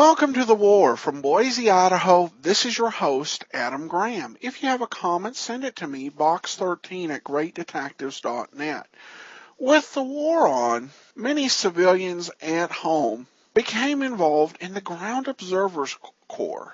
Welcome to The War. From Boise, Idaho, this is your host, Adam Graham. If you have a comment, send it to me, box13@greatdetectives.net. With the war on, many civilians at home became involved in the Ground Observers Corps,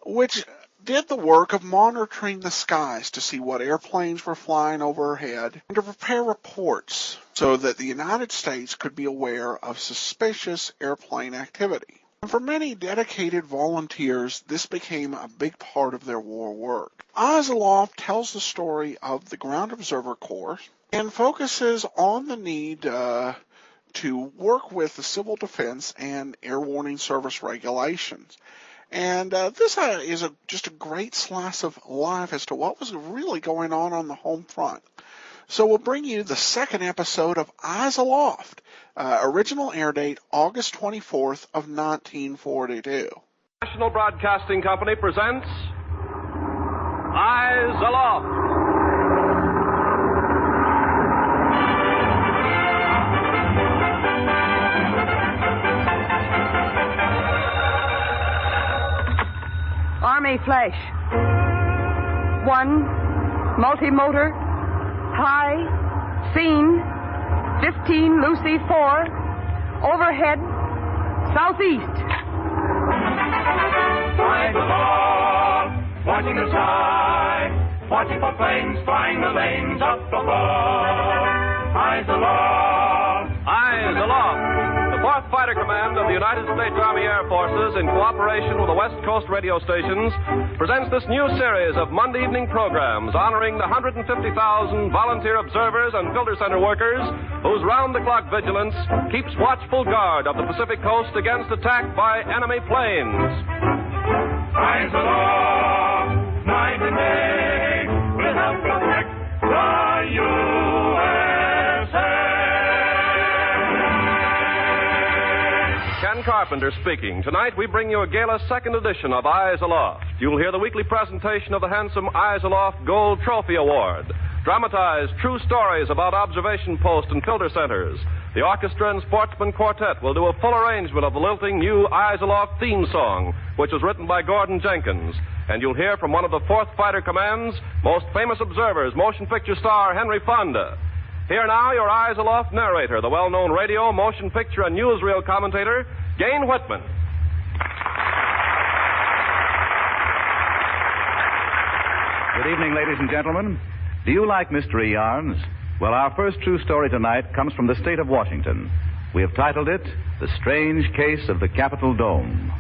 which did the work of monitoring the skies to see what airplanes were flying overhead and to prepare reports so that the United States could be aware of suspicious airplane activity. And for many dedicated volunteers, this became a big part of their war work. Eyes Aloft tells the story of the Ground Observer Corps and focuses on the need to work with the civil defense and air warning service regulations. And this is just a great slice of life as to what was really going on the home front. So we'll bring you the second episode of Eyes Aloft. Original air date August 24th of 1942. National Broadcasting Company presents Eyes Aloft. Army Flash. 1, multi-motor, high, scene, 15 Lucy 4, overhead, southeast. Eyes aloft, watching the sky, watching for planes flying the lanes up above. Eyes aloft. Eyes Aloft. The 4th Fighter Command of the United States Army Air Forces, in cooperation with the West Coast radio stations, presents this new series of Monday evening programs honoring the 150,000 volunteer observers and filter center workers whose round-the-clock vigilance keeps watchful guard of the Pacific coast against attack by enemy planes. Eyes aloft, night and day, we'll help protect the USA. Ken Carpenter speaking. Tonight we bring you a gala second edition of Eyes Aloft. You'll hear the weekly presentation of the handsome Eyes Aloft Gold Trophy Award. Dramatized true stories about observation posts and filter centers. The orchestra and sportsman quartet will do a full arrangement of the lilting new Eyes Aloft theme song, which was written by Gordon Jenkins. And you'll hear from one of the 4th Fighter Command's most famous observers, motion picture star Henry Fonda. Here now, your Eyes Aloft narrator, the well-known radio, motion picture, and newsreel commentator, Gain Whitman. Good evening, ladies and gentlemen. Do you like mystery yarns? Well, our first true story tonight comes from the state of Washington. We have titled it, The Strange Case of the Capitol Dome.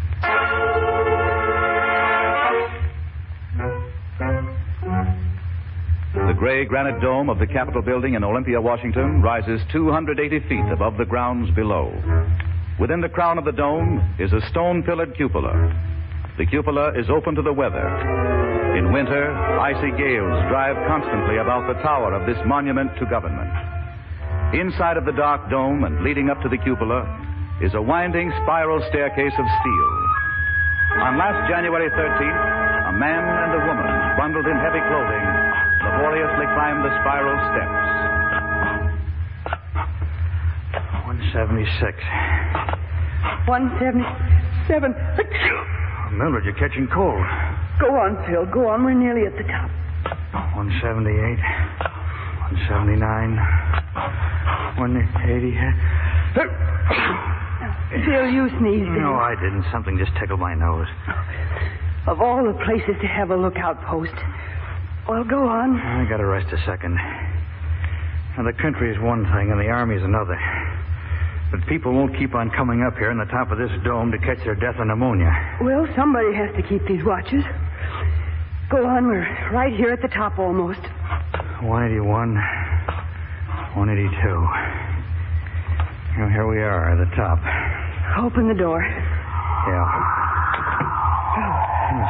The gray granite dome of the Capitol building in Olympia, Washington, rises 280 feet above the grounds below. Within the crown of the dome is a stone-pillared cupola. The cupola is open to the weather. In winter, icy gales drive constantly about the tower of this monument to government. Inside of the dark dome and leading up to the cupola is a winding spiral staircase of steel. On last January 13th, a man and a woman, bundled in heavy clothing, laboriously climbed the spiral steps. 176. 177. Mildred, you're catching cold. Go on, Phil. Go on. We're nearly at the top. 178. 179. 180. Phil, you sneezed. No, I didn't. Something just tickled my nose. Of all the places to have a lookout post. Well, go on. I gotta rest a second. Now, the country is one thing and the army is another. But people won't keep on coming up here on the top of this dome to catch their death of pneumonia. Well, somebody has to keep these watches. Go on. We're right here at the top almost. 181. 182. Now, here we are at the top. Open the door. Yeah.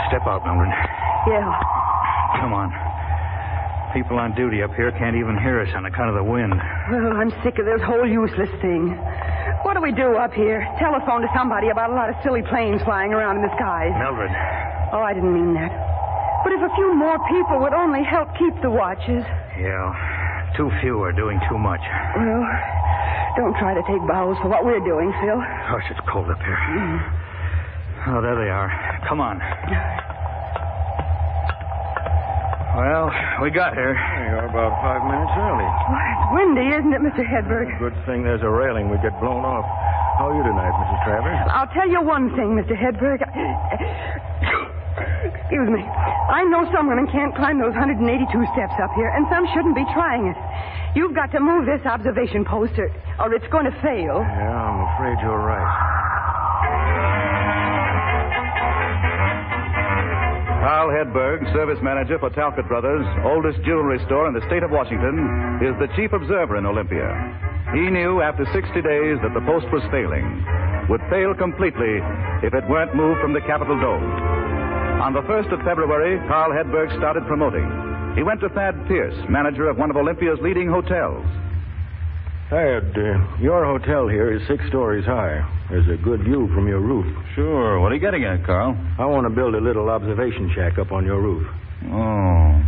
Step out, Mildred. Yeah. Come on. People on duty up here can't even hear us on account of the wind. Well, I'm sick of this whole useless thing. What do we do up here? Telephone to somebody about a lot of silly planes flying around in the skies. Mildred. Oh, I didn't mean that. But if a few more people would only help keep the watches. Yeah. Too few are doing too much. Well, don't try to take bows for what we're doing, Phil. Gosh, it's cold up here. Oh, there they are. Come on. Well, we got here. You're about 5 minutes early. Well, it's windy, isn't it, Mr. Hedberg? Good thing there's a railing. We get blown off. How are you tonight, Mrs. Travers? I'll tell you one thing, Mr. Hedberg. Excuse me. I know some women can't climb those 182 steps up here, and some shouldn't be trying it. You've got to move this observation post, or it's going to fail. Yeah, I'm afraid you're right. Carl Hedberg, service manager for Talcott Brothers, oldest jewelry store in the state of Washington, is the chief observer in Olympia. He knew after 60 days that the post was failing, would fail completely if it weren't moved from the Capitol Dome. On the 1st of February, Carl Hedberg started promoting. He went to Thad Pierce, manager of one of Olympia's leading hotels. Thad, your hotel here is 6 stories high. There's a good view from your roof. Sure. What are you getting at, Carl? I want to build a little observation shack up on your roof. Oh.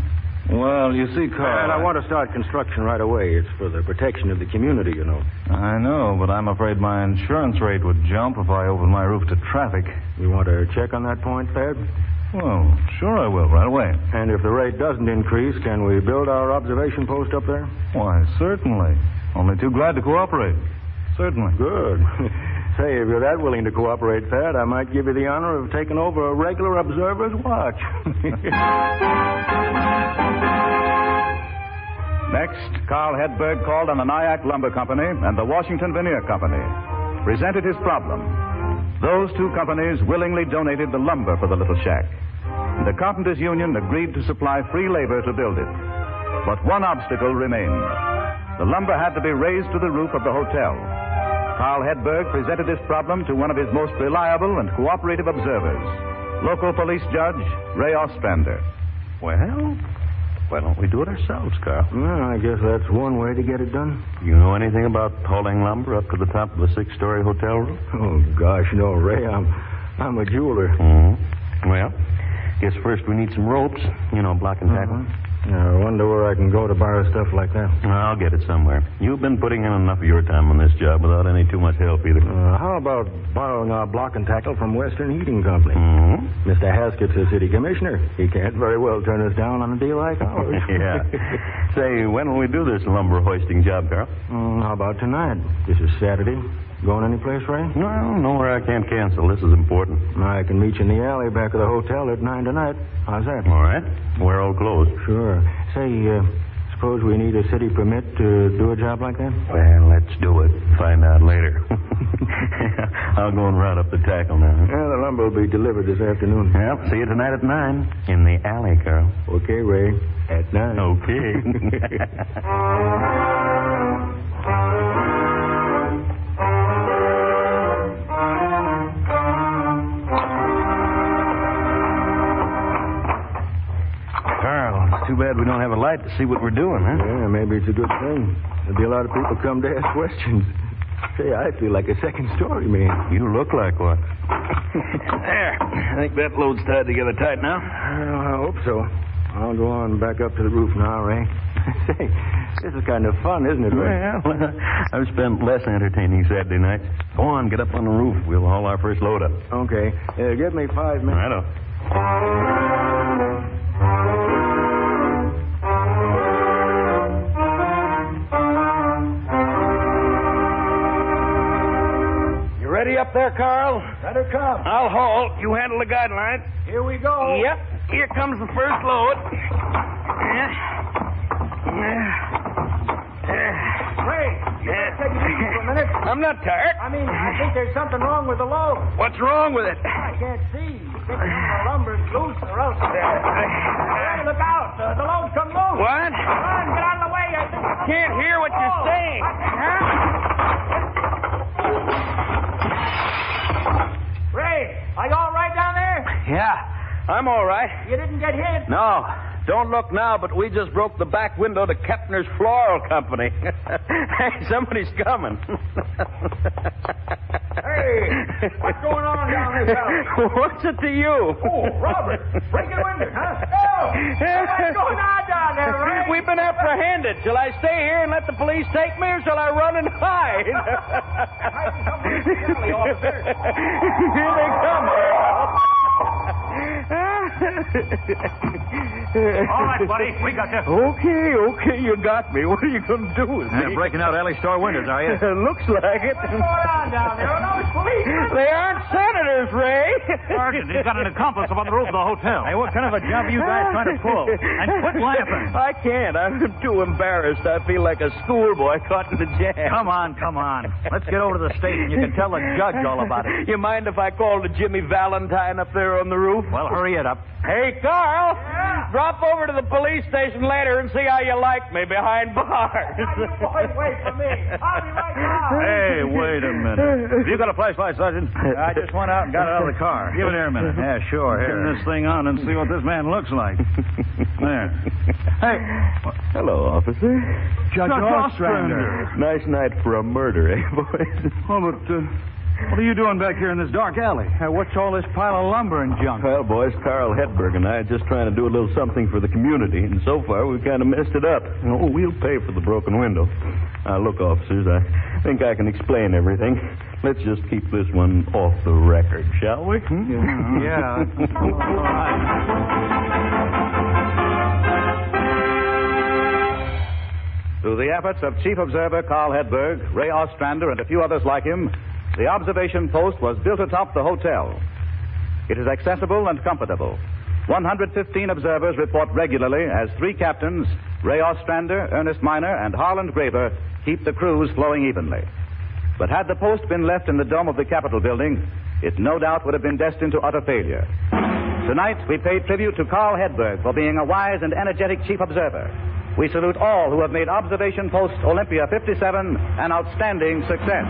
Well, you see, Carl... And I want to start construction right away. It's for the protection of the community, you know. I know, but I'm afraid my insurance rate would jump if I opened my roof to traffic. You want to check on that point, Thad? Well, sure I will, right away. And if the rate doesn't increase, can we build our observation post up there? Why, certainly. Only too glad to cooperate. Certainly. Good. Say, if you're that willing to cooperate, Thad, I might give you the honor of taking over a regular observer's watch. Next, Carl Hedberg called on the Nyack Lumber Company and the Washington Veneer Company, presented his problem. Those two companies willingly donated the lumber for the little shack. The Carpenters Union agreed to supply free labor to build it. But one obstacle remained. The lumber had to be raised to the roof of the hotel. Carl Hedberg presented this problem to one of his most reliable and cooperative observers, local police judge Ray Ostrander. Well, why don't we do it ourselves, Carl? Well, I guess that's one way to get it done. You know anything about hauling lumber up to the top of a 6-story hotel roof? Oh, gosh, no, Ray. I'm a jeweler. Mm-hmm. Well, guess first we need some ropes, block and tackle. I wonder where I can go to borrow stuff like that. I'll get it somewhere. You've been putting in enough of your time on this job without any too much help either. How about borrowing our block and tackle from Western Heating Company? Mm-hmm. Mr. Haskett's a city commissioner. He can't very well turn us down on a deal like ours. Yeah. Say, when will we do this lumber hoisting job, Carl? How about tonight? This is Saturday. Going any place, Ray? Well, nowhere I can't cancel. This is important. I can meet you in the alley back of the hotel at 9 tonight. How's that? All right. We're all closed. Sure. Say, suppose we need a city permit to do a job like that? Well, let's do it. Find out later. I'll go and round up the tackle now. Yeah, the lumber will be delivered this afternoon. Well, see you tonight at 9 in the alley, Carl. Okay, Ray. At 9. Okay. Too bad we don't have a light to see what we're doing, huh? Yeah, maybe it's a good thing. There'll be a lot of people come to ask questions. Say, I feel like a second story man. You look like one. There. I think that load's tied together tight now. Well, I hope so. I'll go on back up to the roof now, Ray. Say, this is kind of fun, isn't it, Ray? Well, I've spent less entertaining Saturday nights. Go on, get up on the roof. We'll haul our first load up. Okay. Give me 5 minutes. Righto. Ready up there, Carl? Let her come. I'll haul. You handle the guideline. Here we go. Yep. Here comes the first load. Ray, you better take it easy for a minute. I'm not tired. I think there's something wrong with the load. What's wrong with it? I can't see. The lumber's loose or else... Hey, look out. The load's come loose. What? Run, get out of the way. I can't hear what you're saying. Ray, are you all right down there? Yeah, I'm all right. You didn't get hit? No. Don't look now, but we just broke the back window to Kepner's Floral Company. Hey, somebody's coming. Hey, what's going on down this alley? What's it to you? Oh, Robert, breaking windows, huh? Oh, what's going on down there, Ray? We we've been apprehended. Shall I stay here and let the police take me, or shall I run and hide? Here they come. All right, buddy. We got you. Okay, you got me. What are you going to do with me? Breaking out alley store windows, are you? Looks like it. What's going on down there? Are those policemen? They aren't senators, Ray. Sergeant, he's got an accomplice up on the roof of the hotel. Hey, what kind of a job are you guys trying to pull? And quit laughing. I can't. I'm too embarrassed. I feel like a schoolboy caught in the jam. Come on. Let's get over to the station. You can tell the judge all about it. You mind if I call to Jimmy Valentine up there on the roof? Well, hurry it up. Hey, Carl. Yeah? Drop over to the police station later and see how you like me behind bars. Now, you boys wait for me. I'll be right down. Hey, wait a minute. Have you got a flashlight, Sergeant? I just went out and got it out of the car. Give it here a minute. Yeah, sure. Here. Turn this thing on and see what this man looks like. There. Hey. Hello, officer. Judge Ostrander. Nice night for a murder, eh, boys? Well, but what are you doing back here in this dark alley? What's all this pile of lumber and junk? Well, boys, Carl Hedberg and I are just trying to do a little something for the community, and so far we've kind of messed it up. Oh, we'll pay for the broken window. Now, look, officers, I think I can explain everything. Let's just keep this one off the record, shall we? Yeah. All right. Through the efforts of Chief Observer Carl Hedberg, Ray Ostrander, and a few others like him, the observation post was built atop the hotel. It is accessible and comfortable. 115 observers report regularly as three captains, Ray Ostrander, Ernest Miner, and Harland Graver, keep the crews flowing evenly. But had the post been left in the dome of the Capitol building, it no doubt would have been destined to utter failure. Tonight, we pay tribute to Carl Hedberg for being a wise and energetic chief observer. We salute all who have made Observation Post Olympia 57 an outstanding success.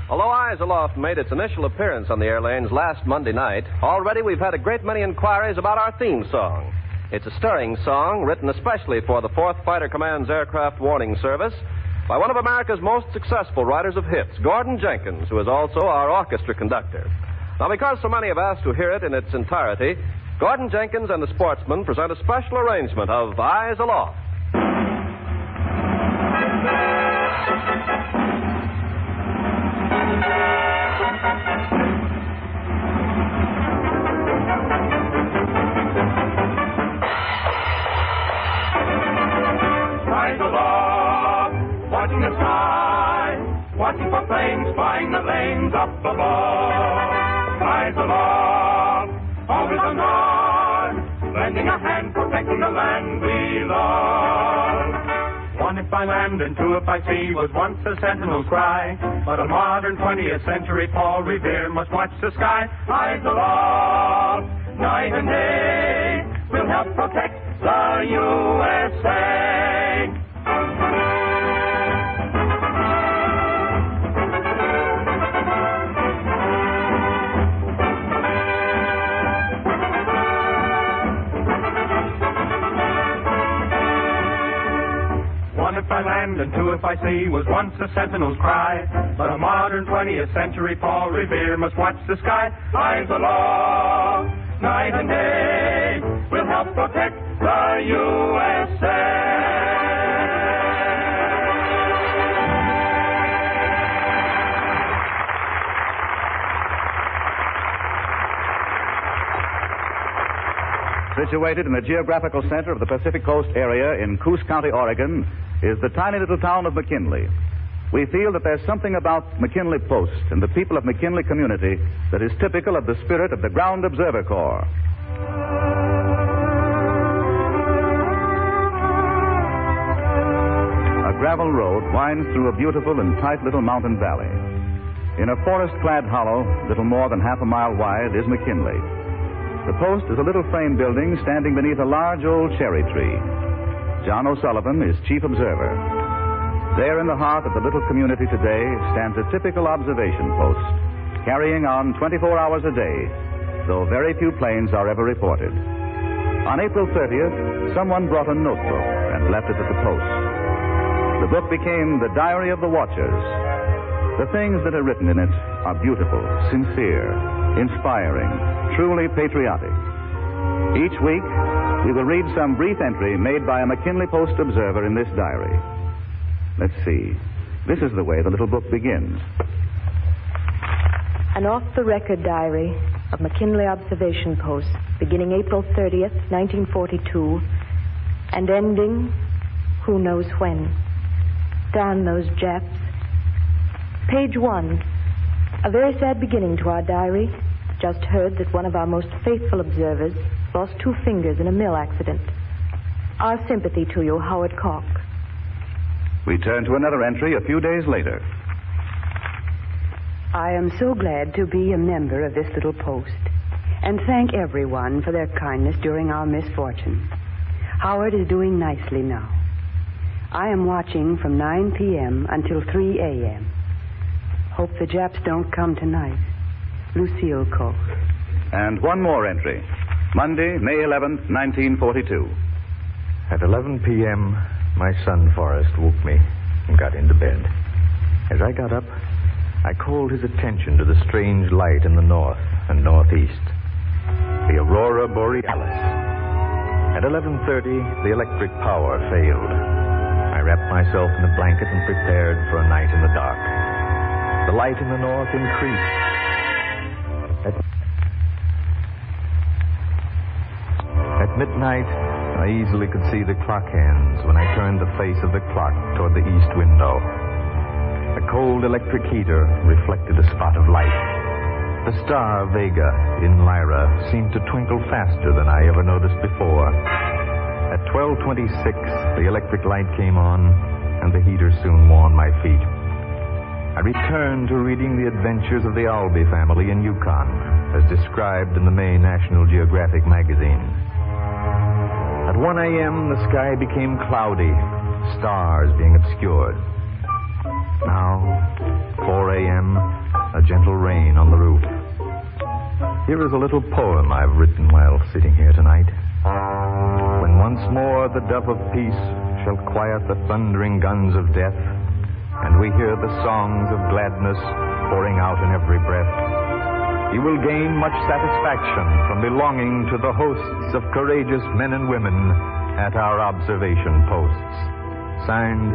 Although Eyes Aloft made its initial appearance on the air lanes last Monday night, already we've had a great many inquiries about our theme song. It's a stirring song written especially for the 4th Fighter Command's Aircraft Warning Service by one of America's most successful writers of hits, Gordon Jenkins, who is also our orchestra conductor. Now, because so many have asked to hear it in its entirety, Gordon Jenkins and the Sportsmen present a special arrangement of Eyes Aloft. Eyes aloft, watching the sky, watching for planes flying the lanes up above. Eyes aloft, always on guard, lending a hand, protecting the land we love. One if by land and two if by sea was once a sentinel's cry, but a modern 20th century Paul Revere must watch the sky. Eyes aloft, night and day, will help protect the USA. One if by land and two if by sea was once a sentinel's cry, but a modern 20th century Paul Revere must watch the sky. Eyes aloft, night and day, will help protect the USA. Situated in the geographical center of the Pacific Coast area in Coos County, Oregon, is the tiny little town of McKinley. We feel that there's something about McKinley Post and the people of McKinley community that is typical of the spirit of the Ground Observer Corps. A gravel road winds through a beautiful and tight little mountain valley. In a forest-clad hollow, little more than half a mile wide, is McKinley. The post is a little frame building standing beneath a large old cherry tree. John O'Sullivan is chief observer. There in the heart of the little community today stands a typical observation post, carrying on 24 hours a day, though very few planes are ever reported. On April 30th, someone brought a notebook and left it at the post. The book became the Diary of the Watchers. The things that are written in it are beautiful, sincere, inspiring, truly patriotic. Each week, we will read some brief entry made by a McKinley Post observer in this diary. Let's see. This is the way the little book begins. An off-the-record diary of McKinley Observation Post, beginning April 30th, 1942, and ending who knows when. Darn those Japs. Page 1. A very sad beginning to our diary. Just heard that one of our most faithful observers lost 2 fingers in a mill accident. Our sympathy to you, Howard Koch. We turn to another entry a few days later. I am so glad to be a member of this little post and thank everyone for their kindness during our misfortune. Howard is doing nicely now. I am watching from 9 p.m. until 3 a.m. Hope the Japs don't come tonight. Lucille Koch. And one more entry. Monday, May 11th, 1942. At 11 p.m., my son Forrest woke me and got into bed. As I got up, I called his attention to the strange light in the north and northeast. The aurora borealis. At 11:30, the electric power failed. I wrapped myself in a blanket and prepared for a night in the dark. The light in the north increased. At midnight, I easily could see the clock hands when I turned the face of the clock toward the east window. A cold electric heater reflected a spot of light. The star Vega in Lyra seemed to twinkle faster than I ever noticed before. At 12:26, the electric light came on, and the heater soon warmed my feet. I returned to reading the adventures of the Albee family in Yukon, as described in the May National Geographic magazine. At 1 a.m., the sky became cloudy, stars being obscured. Now, 4 a.m., a gentle rain on the roof. Here is a little poem I've written while sitting here tonight. When once more the dove of peace shall quiet the thundering guns of death, and we hear the songs of gladness pouring out in every breath, you will gain much satisfaction from belonging to the hosts of courageous men and women at our observation posts. Signed,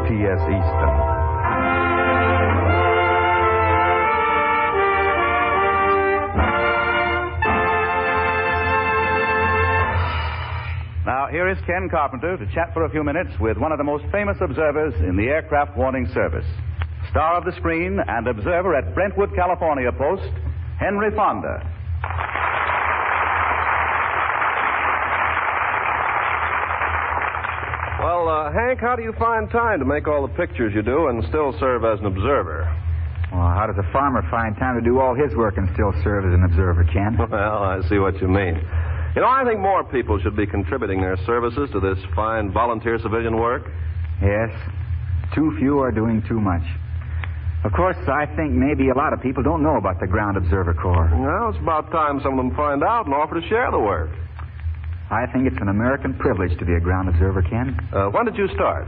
T.S. Easton. Now, here is Ken Carpenter to chat for a few minutes with one of the most famous observers in the Aircraft Warning Service. Star of the screen and observer at Brentwood, California post, Henry Fonda. Well, Hank, how do you find time to make all the pictures you do and still serve as an observer? Well, how does a farmer find time to do all his work and still serve as an observer, Ken? Well, I see what you mean. You know, I think more people should be contributing their services to this fine volunteer civilian work. Yes. Too few are doing too much. Of course, I think maybe a lot of people don't know about the Ground Observer Corps. Well, it's about time some of them find out and offer to share the work. I think it's an American privilege to be a ground observer, Ken. When did you start?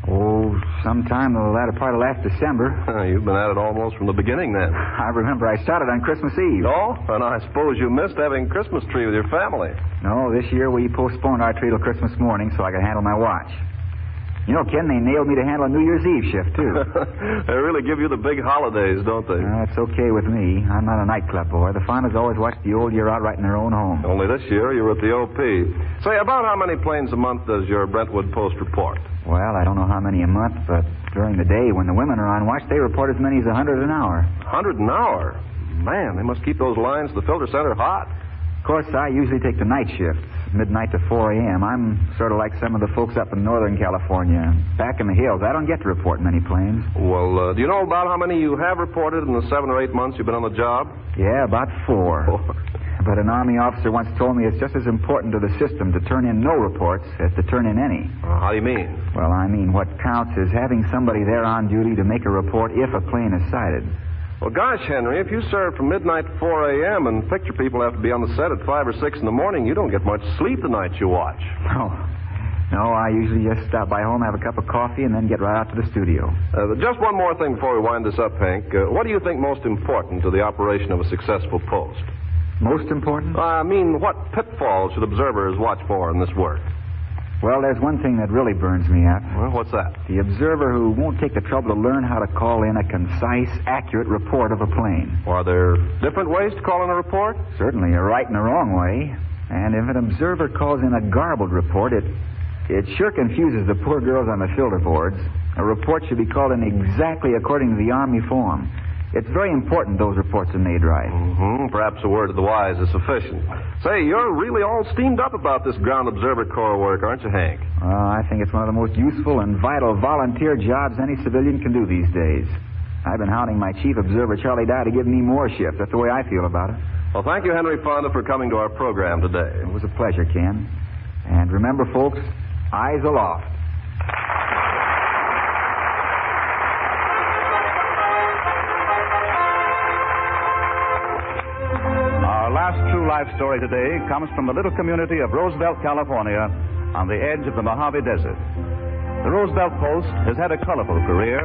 Oh, sometime in the latter part of last December. You've been at it almost from the beginning, then. I remember I started on Christmas Eve. Oh, and I suppose you missed having a Christmas tree with your family. No, this year we postponed our tree till Christmas morning so I could handle my watch. You know, Ken, they nailed me to handle a New Year's Eve shift, too. They really give you the big holidays, don't they? That's okay with me. I'm not a nightclub boy. The farmers always watch the old year out right in their own home. Only this year you were at the OP. Say, about how many planes a month does your Brentwood Post report? Well, I don't know how many a month, but during the day when the women are on watch, they report as many as 100 an hour. 100 an hour? Man, they must keep those lines to the filter center hot. Of course, I usually take the night shifts, midnight to 4 a.m. I'm sort of like some of the folks up in Northern California. Back in the hills, I don't get to report many planes. Well, do you know about how many you have reported in the 7 or 8 months you've been on the job? Yeah, about 4. But an Army officer once told me it's just as important to the system to turn in no reports as to turn in any. How do you mean? Well, I mean what counts is having somebody there on duty to make a report if a plane is sighted. Well, gosh, Henry, if you serve from midnight to 4 a.m. and picture people have to be on the set at 5 or 6 in the morning, you don't get much sleep the nights you watch. Oh, No, I usually just stop by home, have a cup of coffee, and then get right out to the studio. Just one more thing before we wind this up, Hank. What do you think most important to the operation of a successful post? Most important? I mean, what pitfalls should observers watch for in this work? Well, there's one thing that really burns me up. Well, what's that? The observer who won't take the trouble to learn how to call in a concise, accurate report of a plane. Are there different ways to call in a report? Certainly, a right and a wrong way. And if an observer calls in a garbled report, it sure confuses the poor girls on the filter boards. A report should be called in exactly according to the Army form. It's very important those reports are made right. Mm-hmm. Perhaps a word of the wise is sufficient. Say, you're really all steamed up about this ground observer corps work, aren't you, Hank? Well, I think it's one of the most useful and vital volunteer jobs any civilian can do these days. I've been hounding my chief observer, Charlie Dye, to give me more shifts. That's the way I feel about it. Well, thank you, Henry Fonda, for coming to our program today. It was a pleasure, Ken. And remember, folks, eyes aloft. Our last true life story today comes from the little community of Roosevelt, California, on the edge of the Mojave Desert. The Roosevelt Post has had a colorful career,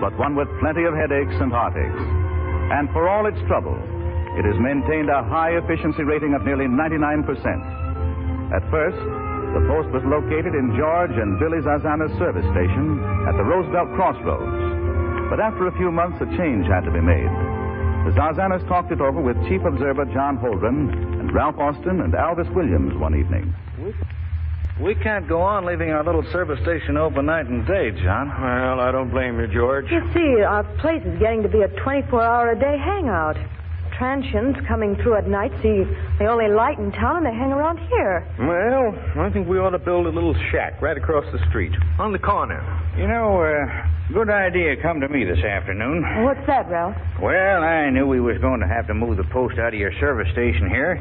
but one with plenty of headaches and heartaches. And for all its trouble, it has maintained a high efficiency rating of nearly 99%. At first, the post was located in George and Billy Zazana's service station at the Roosevelt Crossroads. But after a few months, a change had to be made. The Zazanas talked it over with Chief Observer John Holdren and Ralph Austin and Alvis Williams one evening. We can't go on leaving our little service station open night and day, John. Well, I don't blame you, George. You see, our place is getting to be a 24-hour-a-day hangout. Transients coming through at night see the only light in town, and they hang around here. Well, I think we ought to build a little shack right across the street, on the corner. You know, good idea come to me this afternoon. What's that, Ralph? Well, I knew we was going to have to move the post out of your service station here.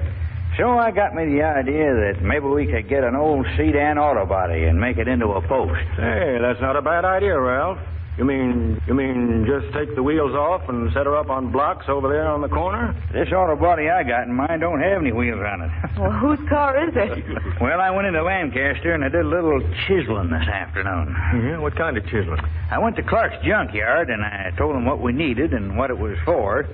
So I got me the idea that maybe we could get an old sedan auto body and make it into a post. Hey, that's not a bad idea, Ralph. You mean just take the wheels off and set her up on blocks over there on the corner? This auto body I got in mine don't have any wheels on it. Well, whose car is it? Well, I went into Lancaster and I did a little chiseling this afternoon. Yeah, what kind of chiseling? I went to Clark's junkyard and I told him what we needed and what it was for.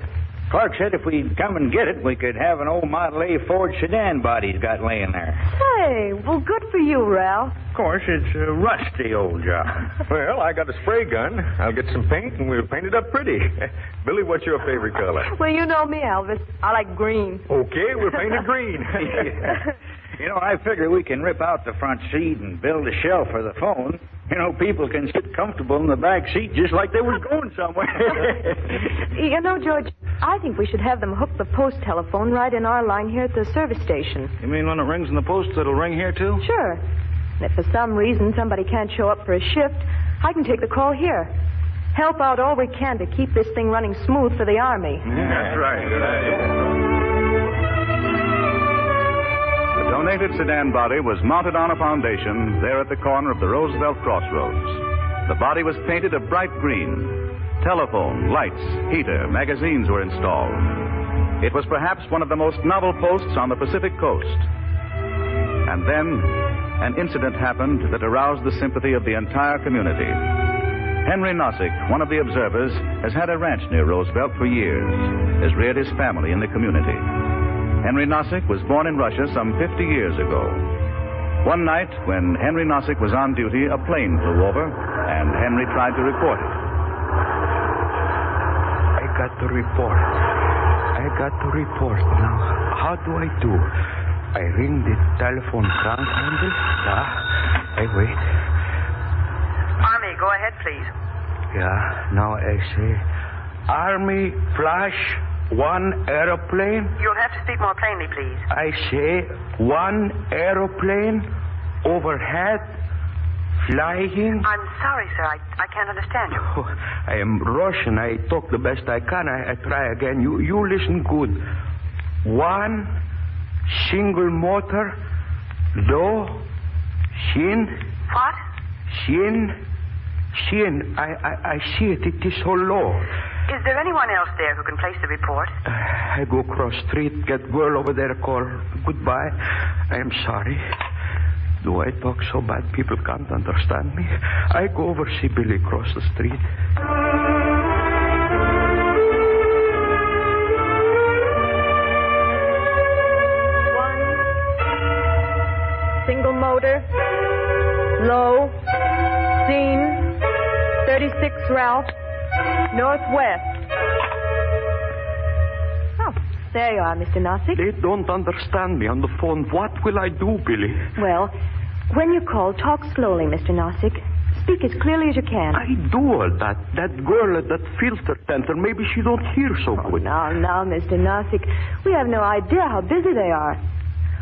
Clark said if we'd come and get it, we could have an old Model A Ford sedan body he's got laying there. Say, well, good for you, Ralph. Of course, it's a rusty old job. Well, I got a spray gun. I'll get some paint and we'll paint it up pretty. Billy, what's your favorite color? Well, you know me, Elvis. I like green. Okay, we'll paint it green. You know, I figure we can rip out the front seat and build a shelf for the phone. You know, people can sit comfortable in the back seat just like they was going somewhere. You know, George, I think we should have them hook the post telephone right in our line here at the service station. You mean when it rings in the post, it'll ring here, too? Sure. And if for some reason somebody can't show up for a shift, I can take the call here. Help out all we can to keep this thing running smooth for the Army. Yeah, that's right. Good idea. The donated sedan body was mounted on a foundation there at the corner of the Roosevelt Crossroads. The body was painted a bright green. Telephone, lights, heater, magazines were installed. It was perhaps one of the most novel posts on the Pacific coast. And then an incident happened that aroused the sympathy of the entire community. Henry Nozick, one of the observers, has had a ranch near Roosevelt for years, has reared his family in the community. Henry Nozick was born in Russia some 50 years ago. One night, when Henry Nozick was on duty, a plane flew over, and Henry tried to report it. I got to report. Now, how do I do? I ring the telephone ground handle. I wait. Army, go ahead, please. Yeah, now I say, Army flash one aeroplane. You'll have to speak more plainly, please. I say, one aeroplane overhead flying. I'm sorry, sir. I can't understand you. Oh, I am Russian. I talk the best I can. I try again. You listen good. One single motor, low, shin. What? Shin. I see it. It is so low. Is there anyone else there who can place the report? I go across street, get girl over there, call goodbye. I am sorry. Do I talk so bad people can't understand me? I go over see Billy across the street. Single motor. Low. Scene. 36 Ralph. Northwest. Oh, there you are, Mr. Nozick. They don't understand me on the phone. What will I do, Billy? Well, when you call, talk slowly, Mr. Nozick. Speak as clearly as you can. I do all that. That girl at that filter tenter, maybe she don't hear so good. Now, Mr. Nozick, we have no idea how busy they are.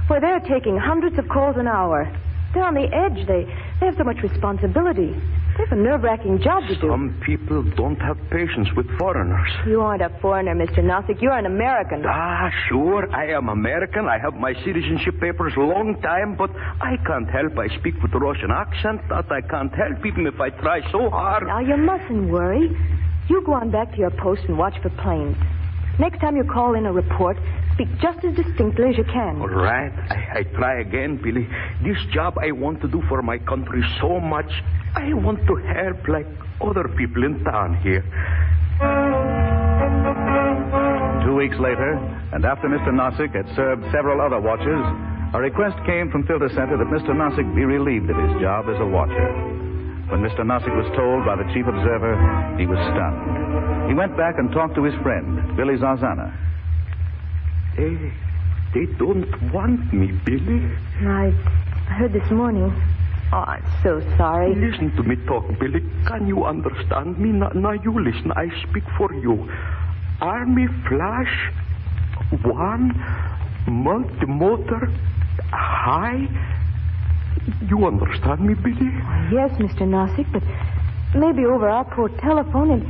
Well, they're taking hundreds of calls an hour. They're on the edge. They have so much responsibility. They have a nerve-wracking job to do. Some people don't have patience with foreigners. You aren't a foreigner, Mr. Nozick. You're an American. Sure. I am American. I have my citizenship papers long time, but I can't help. I speak with a Russian accent. That I can't help, even if I try so hard. Now, you mustn't worry. You go on back to your post and watch for planes. Next time you call in a report, speak just as distinctly as you can. All right. I try again, Billy. This job I want to do for my country so much. I want to help like other people in town here. 2 weeks later, and after Mr. Nozick had served several other watches, a request came from Filter Center that Mr. Nozick be relieved of his job as a watcher. When Mr. Nozick was told by the chief observer, he was stunned. He went back and talked to his friend, Billy Zarzana. They don't want me, Billy. I heard this morning. Oh, I'm so sorry. Listen to me talk, Billy. Can you understand me? Now you listen. I speak for you. Army Flash 1 multi-motor high. You understand me, Billy? Yes, Mr. Nozick, but maybe over our poor telephone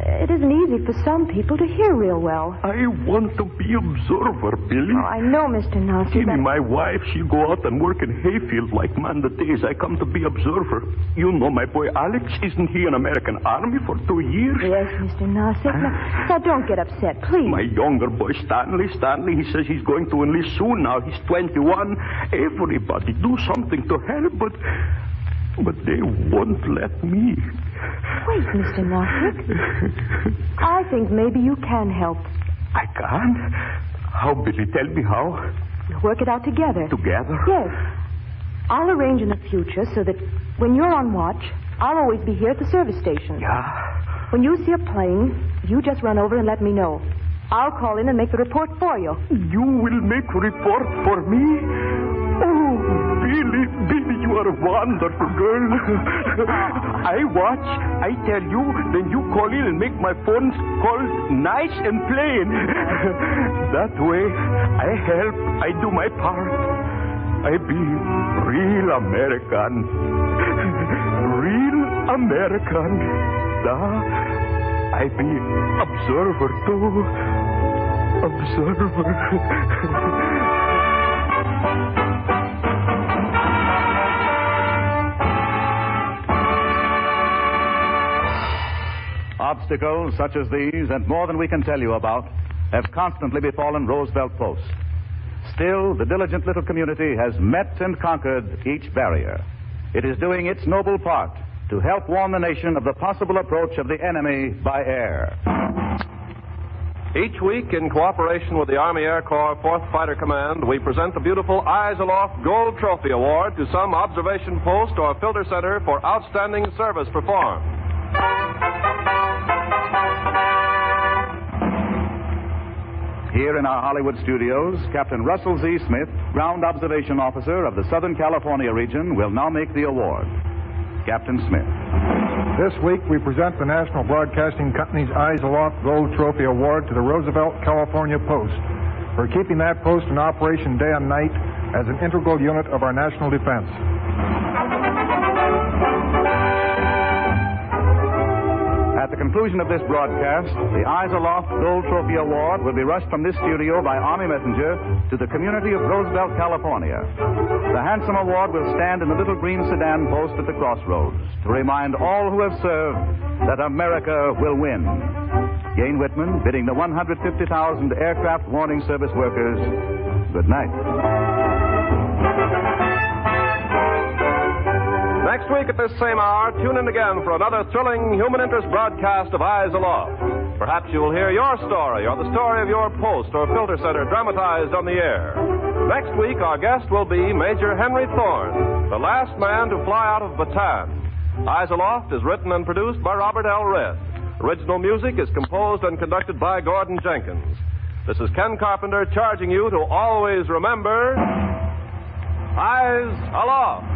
it isn't easy for some people to hear real well. I want to be observer, Billy. Oh, I know, Mr. Nozick. My wife, she'll go out and work in hayfield like man the days I come to be observer. You know my boy Alex, isn't he in American Army for 2 years? Yes, Mr. Nozick. Now, don't get upset, please. My younger boy, Stanley, he says he's going to enlist soon now. He's 21. Everybody do something to help, but they won't let me. Wait, Mr. Nozick. I think maybe you can help. I can? How, Billy? Tell me how. We'll work it out together. Together? Yes. I'll arrange in the future so that when you're on watch, I'll always be here at the service station. Yeah. When you see a plane, you just run over and let me know. I'll call in and make the report for you. You will make a report for me? Oh, Billy, you are a wonderful girl. I watch, I tell you, then you call in and make my phone call nice and plain. That way, I help, I do my part. I be real American. Real American. I be observer, too. Observer. Obstacles such as these, and more than we can tell you about, have constantly befallen Roosevelt Post. Still, the diligent little community has met and conquered each barrier. It is doing its noble part to help warn the nation of the possible approach of the enemy by air. Each week, in cooperation with the Army Air Corps 4th Fighter Command, we present the beautiful Eyes Aloft Gold Trophy Award to some observation post or filter center for outstanding service performed. Here in our Hollywood studios, Captain Russell Z. Smith, Ground Observation Officer of the Southern California region, will now make the award. Captain Smith. This week, we present the National Broadcasting Company's Eyes Aloft Gold Trophy Award to the Roosevelt, California Post for keeping that post in operation day and night as an integral unit of our national defense. At the conclusion of this broadcast, the Eyes Aloft Gold Trophy Award will be rushed from this studio by Army Messenger to the community of Roosevelt, California. The handsome award will stand in the little green sedan post at the crossroads to remind all who have served that America will win. Gain Whitman bidding the 150,000 aircraft warning service workers good night. Next week at this same hour, tune in again for another thrilling human interest broadcast of Eyes Aloft. Perhaps you will hear your story or the story of your post or filter center dramatized on the air. Next week, our guest will be Major Henry Thorne, the last man to fly out of Bataan. Eyes Aloft is written and produced by Robert L. Redd. Original music is composed and conducted by Gordon Jenkins. This is Ken Carpenter charging you to always remember Eyes Aloft.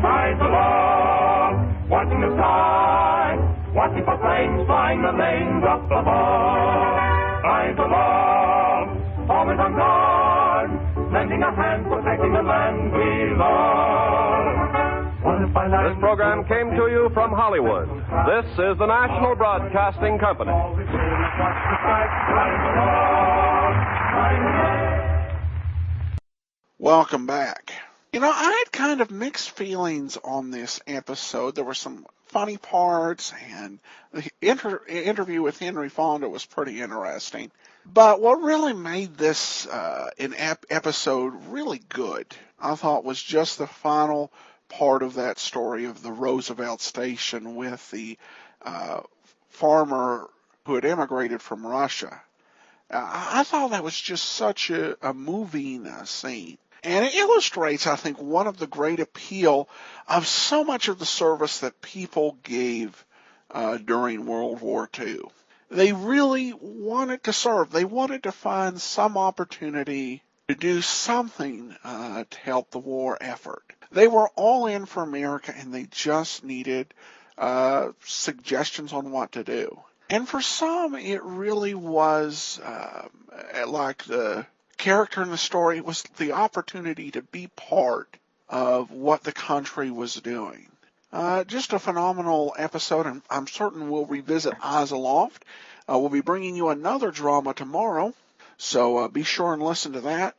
Eyes aloft, watching the sky, watching for planes flying the lanes up above. Eyes aloft, always on guard, lending a hand, protecting the land we love. This program came to you from Hollywood. This is the National Broadcasting Company. Welcome back. You know, I had kind of mixed feelings on this episode. There were some funny parts, and the interview with Henry Fonda was pretty interesting. But what really made this episode really good, I thought, was just the final part of that story of the Roosevelt Station with the farmer who had immigrated from Russia. I thought that was just such a moving scene. And it illustrates, I think, one of the great appeal of so much of the service that people gave during World War II. They really wanted to serve. They wanted to find some opportunity to do something to help the war effort. They were all in for America, and they just needed suggestions on what to do. And for some, it really was like the character in the story, it was the opportunity to be part of what the country was doing. Just a phenomenal episode, and I'm certain we'll revisit Eyes Aloft. We'll be bringing you another drama tomorrow, so be sure and listen to that.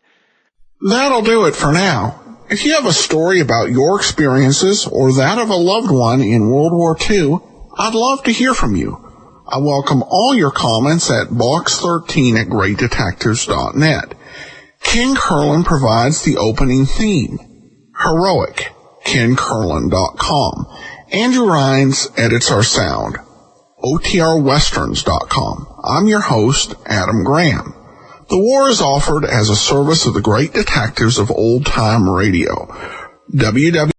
That'll do it for now. If you have a story about your experiences or that of a loved one in World War II, I'd love to hear from you. I welcome all your comments at box13@greatdetectives.net. Ken Curlin provides the opening theme. Heroic, KenCurlin.com. Andrew Rhines edits our sound. OTRWesterns.com. I'm your host, Adam Graham. The war is offered as a service of the great detectives of old-time radio. www